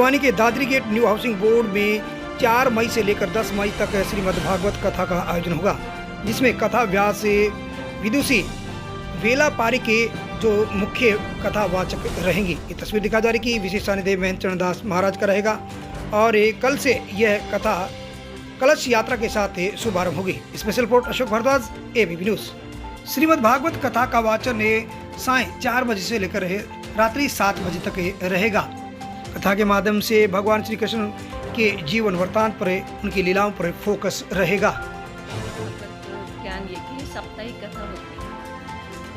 भिवानी के Dadri get new housing board में 4 मई से लेकर 10 मई तक श्रीमद् भागवत कथा का आयोजन होगा, जिसमें कथा व्यास विदुषी वेला पारी के जो मुख्य कथावाचक रहेंगी। ये तस्वीर दिखा जा रही कि विशेष सानिध्य महंत चरणदास महाराज का रहेगा और कल से यह कथा कलश यात्रा के साथ शुभारंभ होगी। Special report Ashok Bhardwaj, ABP news. Shrimad Bhagwat कथा का वाचन साय 4 बजे से लेकर रात्रि 7 बजे तक रहेगा। कथा के माध्यम से भगवान श्री कृष्ण के जीवन वृत्तांत पर, उनकी लीलाओं पर फोकस रहेगा। ज्ञान ये कि साप्ताहिक कथा होती है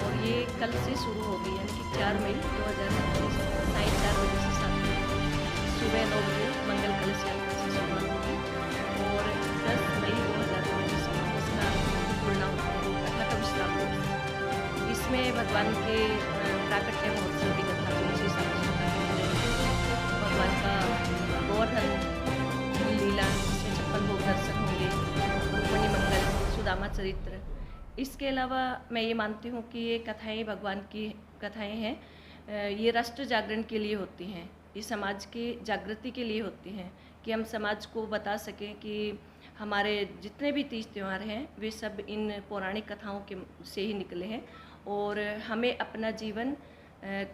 और ये कल से शुरू होगी, यानी कि 4 मई 2025 साय 4 बजे से 7 बजे सुबह 9 बजे मंगल कलश यात्रा से शुरुआत होगी और 10 मई 2025 इसका पूर्णाहुति कथा का विश्राम होगा। इसमें भगवान के प्राकट्य महोत्सव की कथा विशेष आवश्यकता है। भगवान का गोवर्धन लीला, इसमें 56 भोग दर्शन होंगे, रुक्मिणी मंगल, सुदामा चरित्र। इसके अलावा मैं ये मानती हूँ कि ये कथाएं भगवान की कथाएं हैं, ये राष्ट्र जागरण के लिए होती हैं, ये समाज की जागृति के लिए होती हैं कि हम समाज को बता सकें कि हमारे जितने भी तीज त्यौहार हैं वे सब इन पौराणिक कथाओं के से ही निकले हैं और हमें अपना जीवन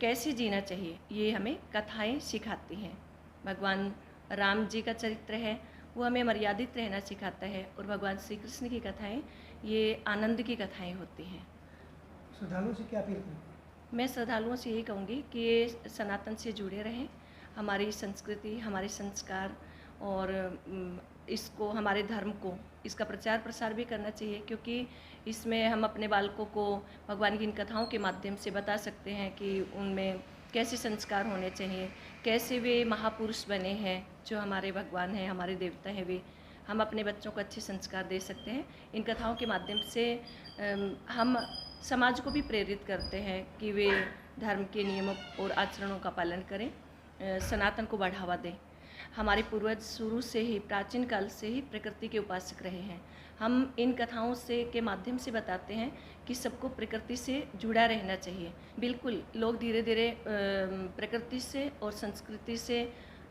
कैसे जीना चाहिए ये हमें कथाएं सिखाती हैं। भगवान राम जी का चरित्र है वो हमें मर्यादित रहना सिखाता है और भगवान श्री कृष्ण की कथाएं ये आनंद की कथाएं होती हैं। श्रद्धालुओं से क्या अपील करें? मैं श्रद्धालुओं से यही कहूँगी कि ये सनातन से जुड़े रहें, हमारी संस्कृति, हमारे संस्कार और इसको, हमारे धर्म को, इसका प्रचार प्रसार भी करना चाहिए, क्योंकि इसमें हम अपने बालकों को भगवान की इन कथाओं के माध्यम से बता सकते हैं कि उनमें कैसे संस्कार होने चाहिए, कैसे वे महापुरुष बने हैं, जो हमारे भगवान हैं, हमारे देवता हैं, वे हम अपने बच्चों को अच्छे संस्कार दे सकते हैं। इन कथाओं के माध्यम से हम समाज को भी प्रेरित करते हैं कि वे धर्म के नियमों और आचरणों का पालन करें, सनातन को बढ़ावा दें। हमारे पूर्वज शुरू से ही, प्राचीन काल से ही प्रकृति के उपासक रहे हैं। हम इन कथाओं से के माध्यम से बताते हैं कि सबको प्रकृति से जुड़ा रहना चाहिए। बिल्कुल, लोग धीरे धीरे प्रकृति से और संस्कृति से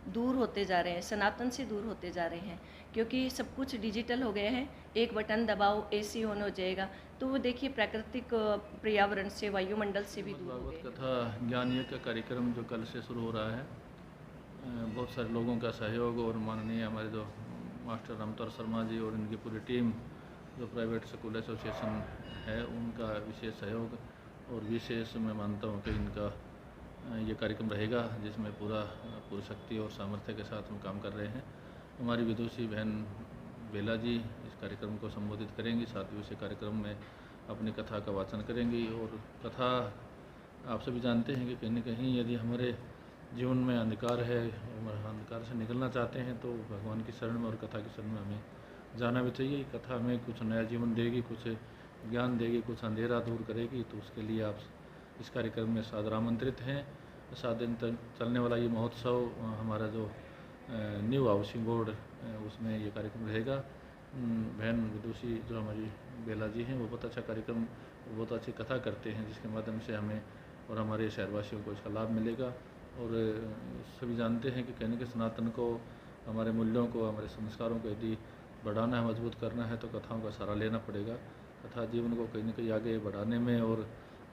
दूर होते जा रहे हैं, सनातन से दूर होते जा रहे हैं, क्योंकि सब कुछ डिजिटल हो गए हैं। एक बटन दबाओ, एसी ऑन हो जाएगा, तो वो देखिए प्राकृतिक पर्यावरण से, वायुमंडल से भी दूर हो गए। कथा ज्ञान यज्ञ का कार्यक्रम जो कल से शुरू हो रहा है, बहुत सारे लोगों का सहयोग और माननीय हमारे जो मास्टर रामतौर शर्मा जी और इनकी पूरी टीम, जो प्राइवेट स्कूल एसोसिएशन है, उनका विशेष सहयोग और विशेष मैं मानता हूँ कि इनका ये कार्यक्रम रहेगा, जिसमें पूरी शक्ति और सामर्थ्य के साथ हम काम कर रहे हैं। हमारी विदुषी बहन बेला जी इस कार्यक्रम को संबोधित करेंगी, साथ ही इस कार्यक्रम में अपनी कथा का वाचन करेंगी। और कथा आप सभी जानते हैं कि कहीं न कहीं यदि हमारे जीवन में अंधकार है और अंधकार से निकलना चाहते हैं तो भगवान की शरण में और कथा की शरण में हमें जाना भी चाहिए। कथा हमें कुछ नया जीवन देगी, कुछ ज्ञान देगी, कुछ अंधेरा दूर करेगी, तो उसके लिए आप इस कार्यक्रम में सादर आमंत्रित हैं। 7 दिन तक चलने वाला ये महोत्सव हमारा जो न्यू हाउसिंग बोर्ड उसमें ये कार्यक्रम रहेगा। बहन विदुषी जो हमारी बेला जी हैं वो बहुत अच्छा कार्यक्रम, बहुत अच्छी कथा करते हैं, जिसके माध्यम से हमें और हमारे शहरवासियों को इसका लाभ मिलेगा। और सभी जानते हैं कि कहने के सनातन को, हमारे मूल्यों को, हमारे संस्कारों को यदि बढ़ाना है, मजबूत करना है, तो कथाओं का सहारा लेना पड़ेगा। कथा जीवन को कहीं न कहीं आगे बढ़ाने में और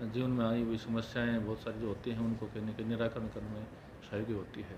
जीवन में आई हुई समस्याएं बहुत सारी जो होती हैं उनको कहीं न कहीं निराकरण करने में सहयोगी होती है।